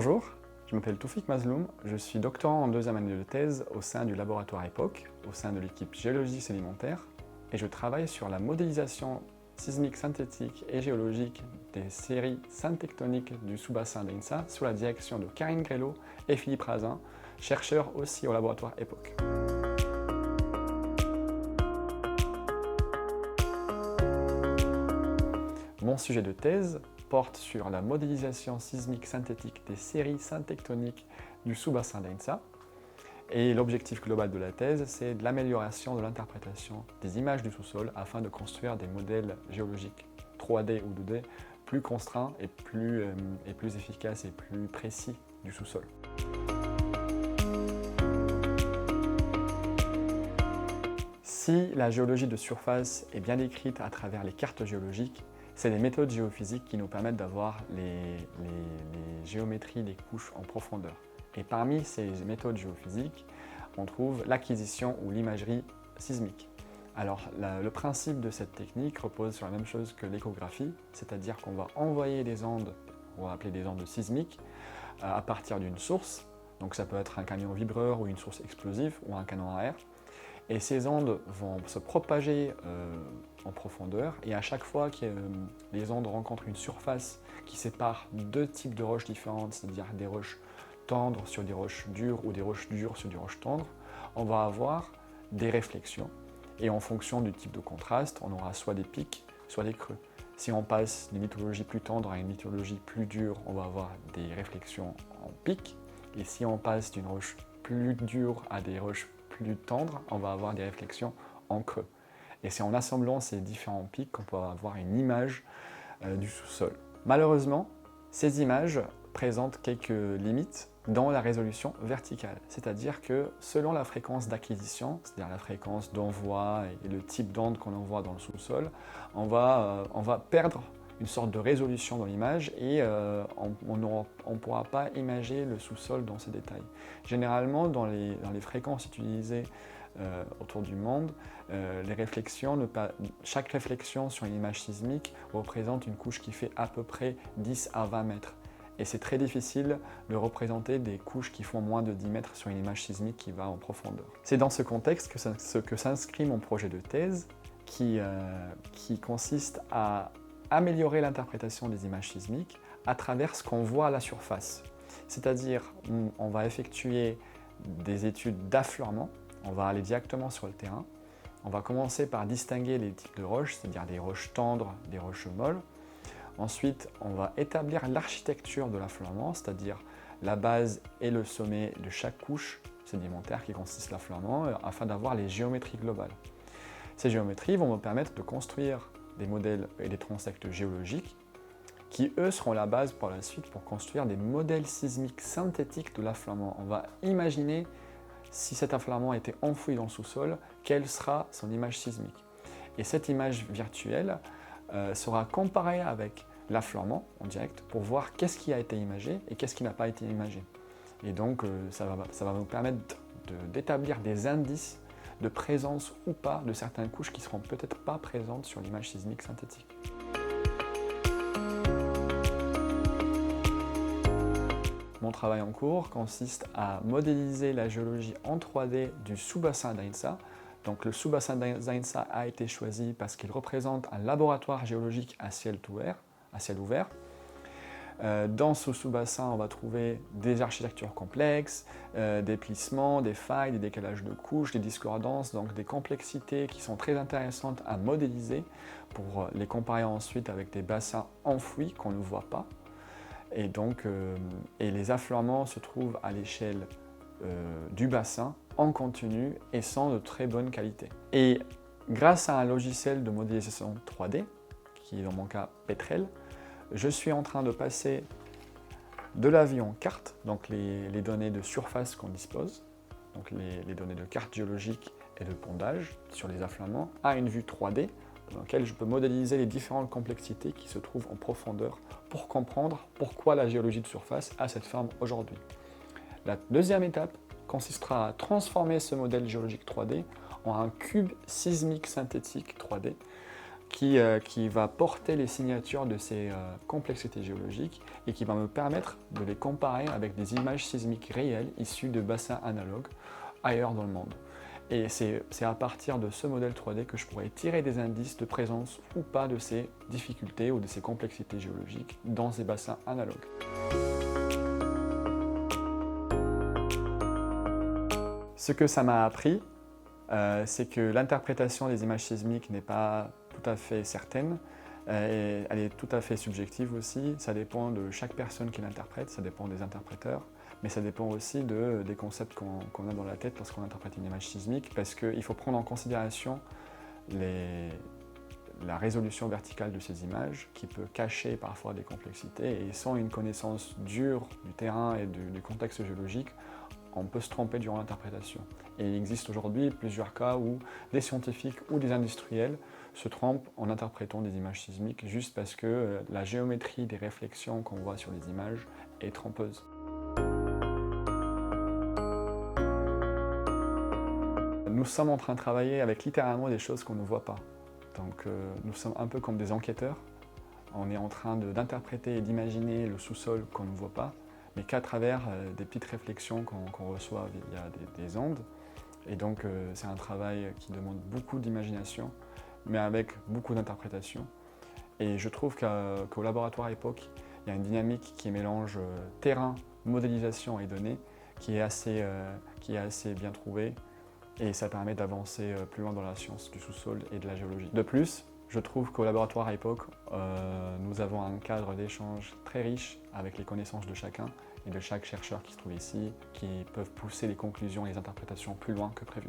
Bonjour, je m'appelle Toufik Mazloum, je suis doctorant en deuxième année de thèse au sein du laboratoire EPOC, au sein de l'équipe géologie sédimentaire, et je travaille sur la modélisation sismique synthétique et géologique des séries syntectoniques du sous-bassin d'INSA sous la direction de Karine Grelot et Philippe Razin, chercheurs aussi au laboratoire EPOC. Mon sujet de thèse porte sur la modélisation sismique synthétique des séries syntectoniques du sous-bassin d'INSA. Et l'objectif global de la thèse, c'est de l'amélioration de l'interprétation des images du sous-sol afin de construire des modèles géologiques 3D ou 2D plus contraints et plus efficaces et plus précis du sous-sol. Si la géologie de surface est bien décrite à travers les cartes géologiques, c'est les méthodes géophysiques qui nous permettent d'avoir les géométries des couches en profondeur. Et parmi ces méthodes géophysiques, on trouve l'acquisition ou l'imagerie sismique. Alors, le principe de cette technique repose sur la même chose que l'échographie, c'est-à-dire qu'on va envoyer des ondes, on va appeler des ondes sismiques, à partir d'une source. Donc ça peut être un camion vibreur ou une source explosive ou un canon à air. Et ces ondes vont se propager en profondeur, et à chaque fois que les ondes rencontrent une surface qui sépare deux types de roches différentes, c'est-à-dire des roches tendres sur des roches dures ou des roches dures sur des roches tendres, on va avoir des réflexions. Et en fonction du type de contraste, on aura soit des pics, soit des creux. Si on passe d'une lithologie plus tendre à une lithologie plus dure, on va avoir des réflexions en pic. Et si on passe d'une roche plus dure à des roches plus tendres, on va avoir des réflexions en creux. Et c'est en assemblant ces différents pics qu'on peut avoir une image du sous-sol. Malheureusement, ces images présentent quelques limites dans la résolution verticale. C'est-à-dire que selon la fréquence d'acquisition, c'est-à-dire la fréquence d'envoi et le type d'onde qu'on envoie dans le sous-sol, on va perdre une sorte de résolution dans l'image et on ne pourra pas imager le sous-sol dans ses détails. Généralement, dans les fréquences utilisées autour du monde, chaque réflexion sur une image sismique représente une couche qui fait à peu près 10 à 20 mètres. Et c'est très difficile de représenter des couches qui font moins de 10 mètres sur une image sismique qui va en profondeur. C'est dans ce contexte que s'inscrit mon projet de thèse qui consiste à améliorer l'interprétation des images sismiques à travers ce qu'on voit à la surface. C'est-à-dire, on va effectuer des études d'affleurement, on va aller directement sur le terrain, on va commencer par distinguer les types de roches, c'est-à-dire des roches tendres, des roches molles. Ensuite, on va établir l'architecture de l'affleurement, c'est-à-dire la base et le sommet de chaque couche sédimentaire qui consiste l'affleurement, afin d'avoir les géométries globales. Ces géométries vont me permettre de construire des modèles et des transects géologiques qui, eux, seront la base pour la suite pour construire des modèles sismiques synthétiques de l'affleurement. On va imaginer si cet affleurement était enfoui dans le sous-sol, quelle sera son image sismique. Et cette image virtuelle sera comparée avec l'affleurement en direct pour voir qu'est-ce qui a été imagé et qu'est-ce qui n'a pas été imagé. Et donc ça va nous permettre d'établir des indices de présence ou pas de certaines couches qui ne seront peut-être pas présentes sur l'image sismique synthétique. Mon travail en cours consiste à modéliser la géologie en 3D du sous-bassin d'INSA. Donc le sous-bassin d'INSA a été choisi parce qu'il représente un laboratoire géologique à ciel ouvert. Dans ce sous-bassin, on va trouver des architectures complexes, des plissements, des failles, des décalages de couches, des discordances, donc des complexités qui sont très intéressantes à modéliser pour les comparer ensuite avec des bassins enfouis qu'on ne voit pas. Et donc, les affleurements se trouvent à l'échelle du bassin, en continu et sans de très bonne qualité. Et grâce à un logiciel de modélisation 3D, qui est dans mon cas Petrel, je suis en train de passer de la vue en carte, donc les données de surface qu'on dispose, donc les données de carte géologique et de pondage sur les affleurements, à une vue 3D, dans laquelle je peux modéliser les différentes complexités qui se trouvent en profondeur pour comprendre pourquoi la géologie de surface a cette forme aujourd'hui. La deuxième étape consistera à transformer ce modèle géologique 3D en un cube sismique synthétique 3D qui va porter les signatures de ces complexités géologiques et qui va me permettre de les comparer avec des images sismiques réelles issues de bassins analogues ailleurs dans le monde. Et c'est à partir de ce modèle 3D que je pourrais tirer des indices de présence ou pas de ces difficultés ou de ces complexités géologiques dans ces bassins analogues. Ce que ça m'a appris, c'est que l'interprétation des images sismiques n'est pas tout à fait certaine, et elle est tout à fait subjective aussi. Ça dépend de chaque personne qui l'interprète, ça dépend des interpréteurs, mais ça dépend aussi des concepts qu'on a dans la tête lorsqu'on interprète une image sismique, parce qu'il faut prendre en considération la résolution verticale de ces images, qui peut cacher parfois des complexités, et sans une connaissance dure du terrain et du contexte géologique, on peut se tromper durant l'interprétation. Et il existe aujourd'hui plusieurs cas où des scientifiques ou des industriels se trompent en interprétant des images sismiques juste parce que la géométrie des réflexions qu'on voit sur les images est trompeuse. Nous sommes en train de travailler avec littéralement des choses qu'on ne voit pas. Donc nous sommes un peu comme des enquêteurs. On est en train d'interpréter et d'imaginer le sous-sol qu'on ne voit pas, mais qu'à travers des petites réflexions qu'on reçoit via des ondes. Et donc c'est un travail qui demande beaucoup d'imagination, mais avec beaucoup d'interprétation. Et je trouve qu'au laboratoire EPOC, il y a une dynamique qui mélange terrain, modélisation et données, qui est assez bien trouvée, et ça permet d'avancer plus loin dans la science du sous-sol et de la géologie. De plus, je trouve qu'au laboratoire EPOC, nous avons un cadre d'échange très riche avec les connaissances de chacun et de chaque chercheur qui se trouve ici, qui peuvent pousser les conclusions et les interprétations plus loin que prévu.